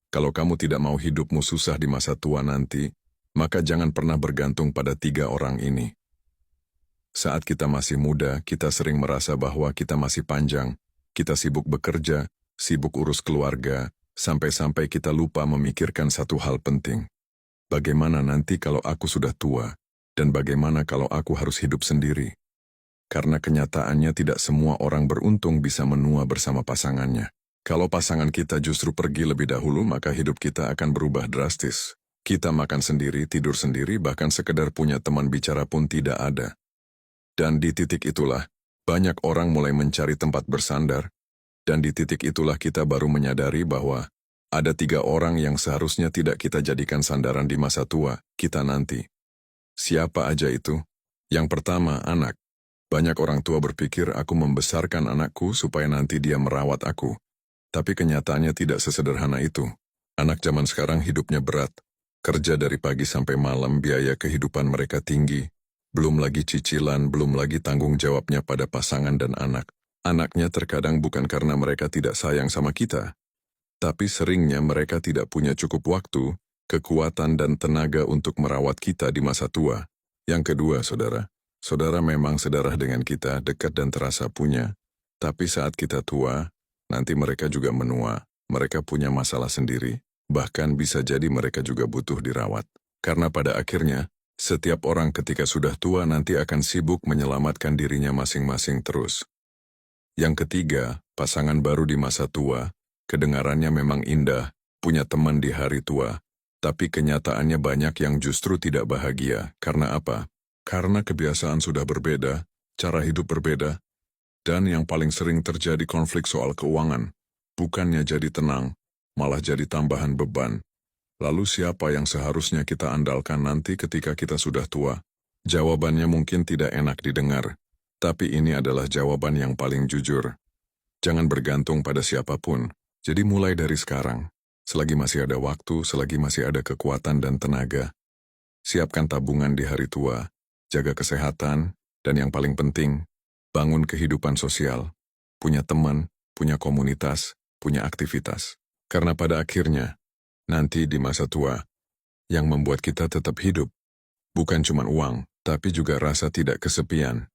Kalau kamu tidak mau hidupmu susah di masa tua nanti, maka jangan pernah bergantung pada 3 orang ini. Saat kita masih muda, kita sering merasa bahwa kita masih panjang. Kita sibuk bekerja, sibuk urus keluarga, sampai-sampai kita lupa memikirkan satu hal penting. Bagaimana nanti kalau aku sudah tua? Dan bagaimana kalau aku harus hidup sendiri? Karena kenyataannya tidak semua orang beruntung bisa menua bersama pasangannya. Kalau pasangan kita justru pergi lebih dahulu, maka hidup kita akan berubah drastis. Kita makan sendiri, tidur sendiri, bahkan sekedar punya teman bicara pun tidak ada. Dan di titik itulah, banyak orang mulai mencari tempat bersandar, dan di titik itulah kita baru menyadari bahwa ada 3 orang yang seharusnya tidak kita jadikan sandaran di masa tua, kita nanti. Siapa aja itu? Yang pertama, anak. Banyak orang tua berpikir aku membesarkan anakku supaya nanti dia merawat aku. Tapi kenyataannya tidak sesederhana itu. Anak zaman sekarang hidupnya berat. Kerja dari pagi sampai malam, biaya kehidupan mereka tinggi. Belum lagi cicilan, belum lagi tanggung jawabnya pada pasangan dan anak. Anaknya terkadang bukan karena mereka tidak sayang sama kita, tapi seringnya mereka tidak punya cukup waktu, kekuatan dan tenaga untuk merawat kita di masa tua. Yang kedua, saudara memang sedarah dengan kita, dekat dan terasa punya. Tapi saat kita tua, nanti mereka juga menua. Mereka punya masalah sendiri, bahkan bisa jadi mereka juga butuh dirawat. Karena pada akhirnya, setiap orang ketika sudah tua nanti akan sibuk menyelamatkan dirinya masing-masing terus. Yang ketiga, pasangan baru di masa tua, kedengarannya memang indah, punya teman di hari tua, tapi kenyataannya banyak yang justru tidak bahagia. Karena apa? Karena kebiasaan sudah berbeda, cara hidup berbeda, dan yang paling sering terjadi konflik soal keuangan. Bukannya jadi tenang, malah jadi tambahan beban. Lalu siapa yang seharusnya kita andalkan nanti ketika kita sudah tua? Jawabannya mungkin tidak enak didengar, tapi ini adalah jawaban yang paling jujur. Jangan bergantung pada siapapun, jadi mulai dari sekarang. Selagi masih ada waktu, selagi masih ada kekuatan dan tenaga, siapkan tabungan di hari tua, jaga kesehatan, dan yang paling penting, bangun kehidupan sosial. Punya teman, punya komunitas, punya aktivitas. Karena pada akhirnya, nanti di masa tua, yang membuat kita tetap hidup, bukan cuma uang, tapi juga rasa tidak kesepian.